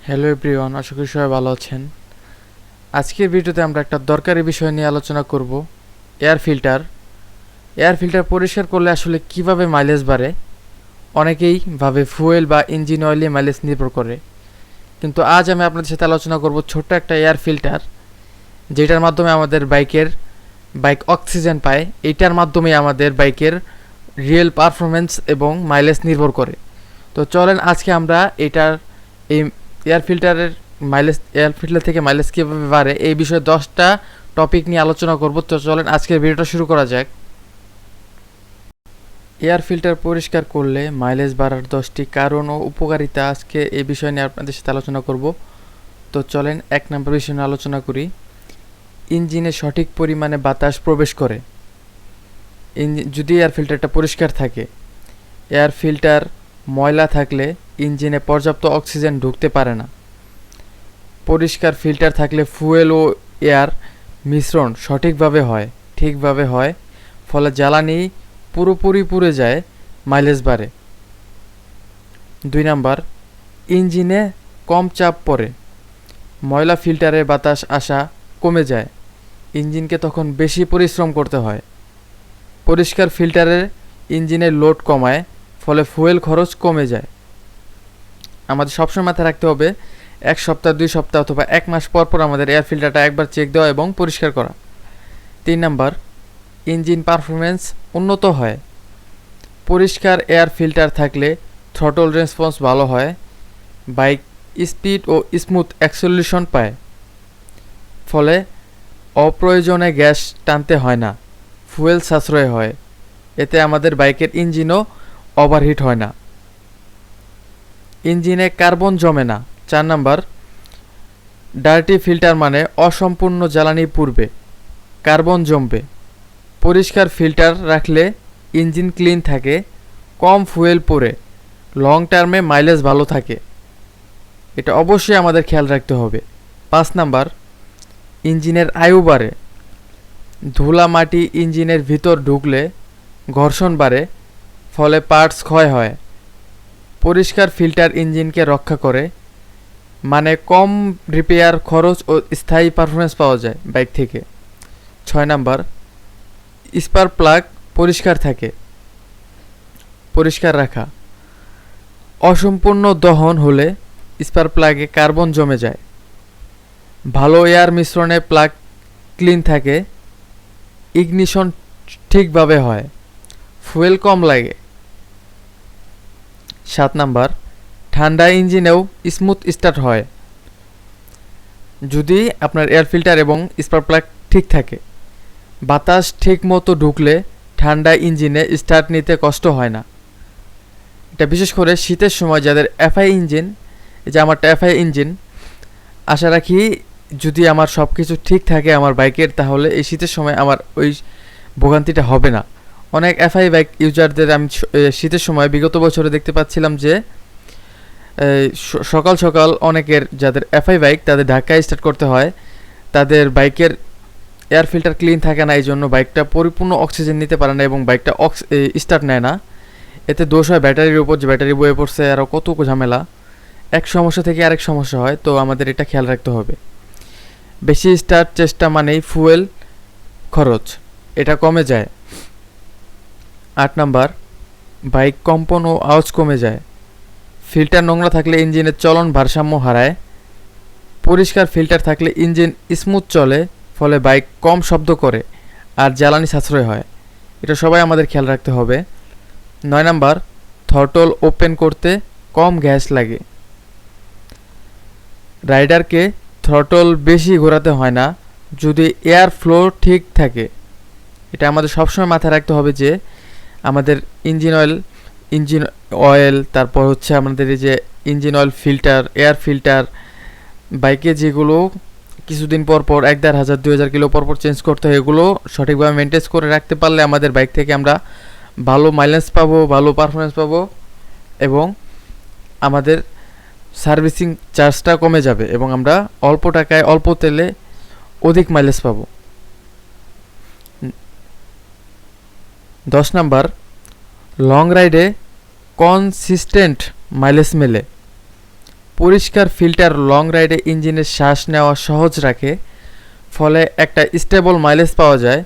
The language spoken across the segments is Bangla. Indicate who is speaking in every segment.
Speaker 1: হ্যালো এভরিওয়ান, আশা করি সবাই ভালো আছেন। আজকের ভিডিওতে আমরা একটা দরকারি বিষয় নিয়ে আলোচনা করব। Air filter. এয়ার ফিল্টার পরিষ্কার করলে আসলে কিভাবে মাইলেজ বাড়ে। অনেকেই ভাবে ফুয়েল বা ইঞ্জিন অয়েলে মাইলেজ নির্ভর করে, কিন্তু আজ আমি আপনাদের সাথে আলোচনা করব ছোট্ট একটা এয়ার ফিল্টার, যেটার মাধ্যমে আমাদের বাইক অক্সিজেন পায়। এইটার মাধ্যমে আমাদের বাইকের রিয়েল পারফরমেন্স এবং মাইলেজ নির্ভর করে। তো চলেন আজকে আমরা এই এয়ার ফিল্টার থেকে মাইলেজ কীভাবে বাড়ে এই বিষয়ে 10টা টপিক নিয়ে আলোচনা করব। তো চলেন আজকের ভিডিওটা শুরু করা যাক। এয়ার ফিল্টার পরিষ্কার করলে মাইলেজ বাড়ার 10টি কারণ ও উপকারিতা আজকে এই বিষয় নিয়ে আপনাদের সাথে আলোচনা করব। তো চলেন 1 নম্বর বিষয় নিয়ে আলোচনা করি। ইঞ্জিনে সঠিক পরিমাণে বাতাস প্রবেশ করে। যদি এয়ার ফিল্টারটা পরিষ্কার থাকে, এয়ার ফিল্টার ময়লা থাকলে ইঞ্জিনে পর্যাপ্ত অক্সিজেন ঢুকতে পারে না। পরিষ্কার ফিল্টার থাকলে ফুয়েল ও এয়ার মিশ্রণ ঠিকভাবে হয়, ফলে জ্বালানি পুরোপুরি পুড়ে যায়, মাইলেজ বাড়ে। 2 নাম্বার, ইঞ্জিনে কম চাপ পড়ে। ময়লা ফিল্টারে বাতাস আসা কমে যায়, ইঞ্জিনকে তখন বেশি পরিশ্রম করতে হয়। পরিষ্কার ফিল্টারের ইঞ্জিনের লোড কমায়, ফলে ফুয়েল খরচ কমে যায়। আমাদের সবসময় মাথায় রাখতে হবে 1 সপ্তাহ, 2 সপ্তাহ অথবা 1 মাস পর পর আমাদের এয়ার ফিল্টারটা একবার চেক দেওয়া এবং পরিষ্কার করা। 3 নাম্বার, ইঞ্জিন পারফরমেন্স উন্নত হয়। পরিষ্কার এয়ার ফিল্টার থাকলে থ্রটল রেসপন্স ভালো হয়, বাইক স্পিড ও স্মুথ অ্যাক্সেলারেশন পায়, ফলে অপ্রয়োজনে গ্যাস টানতে হয় না, ফুয়েল সাশ্রয় হয়। এতে আমাদের বাইকের ইঞ্জিনও ওভারহিট হয় না, ইঞ্জিনে কার্বন জমে না। 4 নাম্বার, ডার্টি ফিল্টার মানে অসম্পূর্ণ জ্বালানি পূর্বে কার্বন জমবে। পরিষ্কার ফিল্টার রাখলে ইঞ্জিন ক্লিন থাকে, কম ফুয়েল পড়ে, লং টার্মে মাইলেজ ভালো থাকে। এটা অবশ্যই আমাদের খেয়াল রাখতে হবে। 5 নাম্বার, ইঞ্জিনের আয়ু বাড়ে। ধুলা মাটি ইঞ্জিনের ভিতর ঢুকলে ঘর্ষণ বাড়ে, ফলে পার্টস ক্ষয় হয়। পরিষ্কার ফিল্টার ইঞ্জিনকে রক্ষা করে, মানে কম রিপেয়ার খরচ ও স্থায়ী পারফরমেন্স পাওয়া যায় বাইক থেকে। 6 নাম্বার, স্পার্ক প্লাগ পরিষ্কার থাকে। পরিষ্কার রাখা। অসম্পূর্ণ দহন হলে স্পার্ক প্লাগে কার্বন জমে যায়। ভালো এয়ার মিশ্রণে প্লাগ ক্লিন থাকে, ইগনিশন ঠিকভাবে হয়, ফুয়েল কম লাগে। 7 নাম্বার, ঠান্ডা ইঞ্জিনেও স্মুথ স্টার্ট হয়। যদি আপনার এয়ার ফিল্টার এবং স্পার্ক প্লাগ ঠিক থাকে, বাতাস ঠিক মতো ঢুকলে ঠান্ডা ইঞ্জিনে স্টার্ট নিতে কষ্ট হয় না। এটা বিশেষ করে শীতের সময় যাদের এফআই ইঞ্জিন, এই যে আমারটা এফআই ইঞ্জিন, আশা রাখি যদি আমার সব কিছু ঠিক থাকে আমার বাইকের, তাহলে এই শীতের সময় আমার ওই ভোগান্তিটা হবে না। অনেক এফআই বাইক ইউজারদের আমি শীতের সময় বিগত বছরে দেখতে পাচ্ছিলাম যে সকাল সকাল অনেকের যাদের এফআই বাইক তাদের ধাক্কায় স্টার্ট করতে হয়, তাদের বাইকের এয়ার ফিল্টার ক্লিন থাকে না, এই জন্য বাইকটা পরিপূর্ণ অক্সিজেন নিতে পারে না এবং বাইকটা স্টার্ট নেয় না। এতে দোষ হয় ব্যাটারির উপর, যে ব্যাটারি বয়ে পড়ছে, আরও কত ঝামেলা। এক সমস্যা থেকে আরেক সমস্যা হয়, তো আমাদের এটা খেয়াল রাখতে হবে। বেশি স্টার্ট চেষ্টা মানেই ফুয়েল খরচ, এটা কমে যায়। 8 নাম্বার, বাইক কম্পন ও আওয়াজ কমে যায়। ফিল্টার নোংরা থাকলে ইঞ্জিনের চলন ভারসাম্য হারায়। পরিষ্কার ফিল্টার থাকলে ইঞ্জিন স্মুথ চলে, ফলে বাইক কম শব্দ করে আর জ্বালানি সাশ্রয় হয়। এটা সবাই আমাদের খেয়াল রাখতে হবে। 9 নাম্বার, থ্রটল ওপেন করতে কম গ্যাস লাগে। রাইডারকে থ্রটল বেশি ঘোরাতে হয় না যদি এয়ার ফ্লো ঠিক থাকে। এটা আমাদের সবসময় মাথায় রাখতে হবে যে আমাদের ইঞ্জিন অয়েল, তারপর হচ্ছে আমাদের এই যে engine oil filter, air filter, বাইকে যেগুলো কিছুদিন পর পর 1,500 2,000 কিলো পর পর চেঞ্জ করতে হয়, এগুলো সঠিকভাবে মেনটেন করে রাখতে পারলে আমাদের বাইক থেকে আমরা ভালো মাইলেজ পাবো, ভালো পারফরমেন্স পাবো এবং আমাদের সার্ভিসিং চার্জটা কমে যাবে এবং আমরা অল্প টাকায় অল্প তেলে অধিক মাইলেজ পাবো। 10 নাম্বার, লং রাইডে কনসিস্টেন্ট মাইলেজ মেলে। পরিষ্কার ফিল্টার লং রাইডে ইঞ্জিনের শ্বাস নেওয়া সহজ রাখে, ফলে একটা স্টেবল মাইলেজ পাওয়া যায়,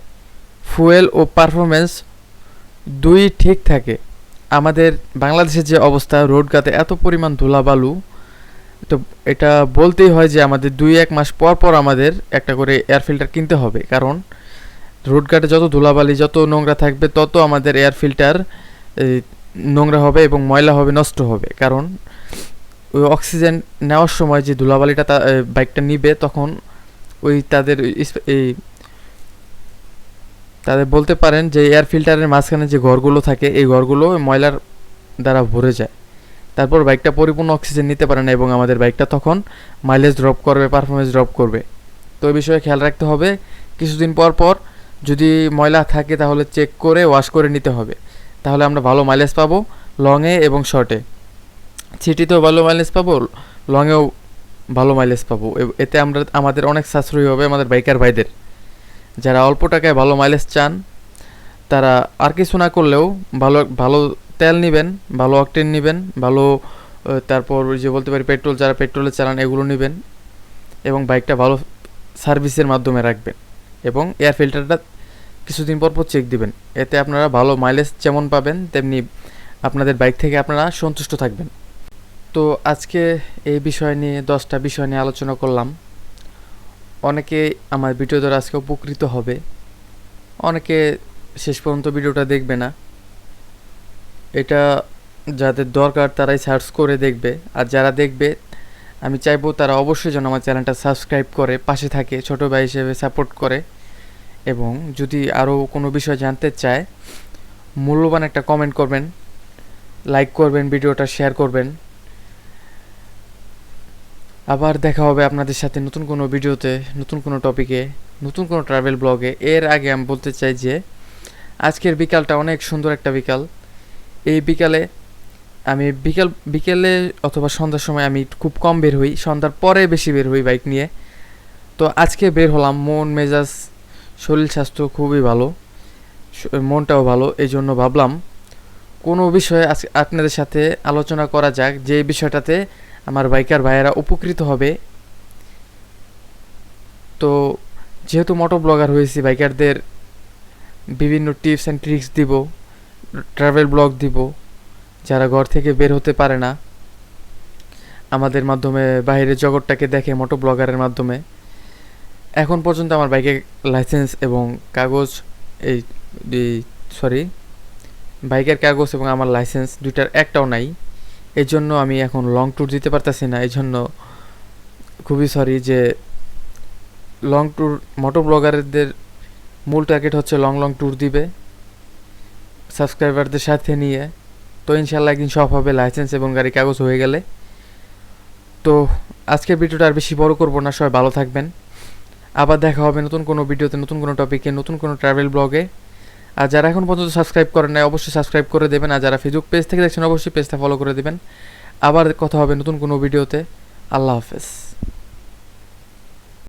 Speaker 1: ফুয়েল ও পারফরমেন্স দুই ঠিক থাকে। আমাদের বাংলাদেশের যে অবস্থা, রোডঘাটে এত পরিমাণ ধুলাবালু, তো এটা বলতেই হয় যে আমাদের 2-1 মাস পর পর আমাদের একটা করে এয়ার ফিল্টার কিনতে হবে, কারণ রোডঘাটে যত ধুলাবালি যত নোংরা থাকবে তত আমাদের এয়ার ফিল্টার নোংরা হবে এবং ময়লা হবে, নষ্ট হবে। কারণ ওই অক্সিজেন নেওয়ার সময় যে ধুলাবালিটা বাইকটা নিবে, তখন ওই এই তাদের বলতে পারেন যে এয়ার ফিল্টারের মাঝখানে যে ঘরগুলো থাকে, এই ঘরগুলো ময়লার দ্বারা ভরে যায়। তারপর বাইকটা পরিপূর্ণ অক্সিজেন নিতে পারে না এবং আমাদের বাইকটা তখন মাইলেজ ড্রপ করবে, পারফরমেন্স ড্রপ করবে। তো এই বিষয়ে খেয়াল রাখতে হবে। কিছুদিন পর পর যদি ময়লা থাকে তাহলে চেক করে ওয়াশ করে নিতে হবে, তাহলে আমরা ভালো মাইলেজ পাবো লংয়ে এবং শর্টে। সিটিতেও ভালো মাইলেজ পাবো, লংয়েও ভালো মাইলেজ পাবো। এতে আমাদের অনেক সাশ্রয়ী হবে আমাদের বাইকার ভাইদের। যারা অল্প টাকায় ভালো মাইলেজ চান তারা আর কিছু না করলেও ভালো ভালো তেল নেবেন, ভালো অকটেন নেবেন, ভালো তারপর যে বলতে পারি পেট্রোল, যারা পেট্রোলে চালান এগুলো নেবেন এবং বাইকটা ভালো সার্ভিসের মাধ্যমে রাখবেন এবং এয়ার ফিল্টারটা কিছুদিন পর পর চেক দিবেন। এতে আপনারা ভালো মাইলেজ যেমন পাবেন তেমনি আপনাদের বাইক থেকে আপনারা সন্তুষ্ট থাকবেন। তো আজকে এই বিষয় নিয়ে 10টা বিষয় নিয়ে আলোচনা করলাম। অনেকে আমার ভিডিও দ্বারা আজকে উপকৃত হবে, অনেকে শেষ পর্যন্ত ভিডিওটা দেখবে না। এটা যাদের দরকার তারাই সার্চ করে দেখবে, আর যারা দেখবে আমি চাইবো তারা অবশ্যই যেন আমার চ্যানেলটা সাবস্ক্রাইব করে পাশে থাকে, ছোটো ভাই হিসেবে সাপোর্ট করে। এবং যদি আরও কোনো বিষয় জানতে চায় মূল্যবান একটা কমেন্ট করবেন, লাইক করবেন, ভিডিওটা শেয়ার করবেন। আবার দেখা হবে আপনাদের সাথে নতুন কোনো ভিডিওতে, নতুন কোনো টপিকে, নতুন কোনো ট্রাভেল ব্লগে। এর আগে আমি বলতে চাই যে আজকের বিকালটা অনেক সুন্দর একটা বিকাল। এই বিকালে আমি বিকেলে অথবা সন্ধ্যার সময় আমি খুব কম বের হই, সন্ধ্যার পরে বেশি বের হই বাইক নিয়ে। তো আজকে বের হলাম, মন মেজাজ শরীর স্বাস্থ্য খুবই ভালো, মনটাও ভালো। এই জন্য ভাবলাম কোনো বিষয়ে আজকে আপনাদের সাথে আলোচনা করা যাক, যে বিষয়টাতে আমার বাইকার ভাইয়েরা উপকৃত হবে। তো যেহেতু মোটো ব্লগার হয়েছি, বাইকারদের বিভিন্ন টিপস অ্যান্ড ট্রিক্স দিব, ট্রাভেল ব্লগ দিব। যারা ঘর থেকে বের হতে পারে না, আমাদের মাধ্যমে বাইরের জগৎটাকে দেখে মোটো ব্লগারের মাধ্যমে। এখন পর্যন্ত আমার বাইকের লাইসেন্স এবং কাগজ বাইকের কাগজ এবং আমার লাইসেন্স দুইটার একটাও নাই। এই জন্য আমি এখন লং ট্যুর দিতে পারতাছি না। এই জন্য খুবই সরি যে লং ট্যুর মোটো ব্লগারদের মূল টার্গেট হচ্ছে লং ট্যুর দিবে সাবস্ক্রাইবারদের সাথে নিয়ে। তো ইনশাল্লাহ একদিন সব হবে, লাইসেন্স এবং গাড়ি কাগজ হয়ে গেলে। তো আজকের ভিডিওটা আর বেশি বড় করব না, সবাই ভালো থাকবেন। আবার দেখা হবে নতুন কোনো ভিডিওতে, নতুন কোনো টপিকে, নতুন কোনো ট্রাভেল ব্লগে। আর যারা এখন পর্যন্ত সাবস্ক্রাইব করেন নাই অবশ্যই সাবস্ক্রাইব করে দেবেন, আর যারা ফেসবুক পেজ থেকে দেখছেন অবশ্যই পেজটা ফলো করে দেবেন। আবার কথা হবে নতুন কোনো ভিডিওতে। আল্লাহ হাফেজ।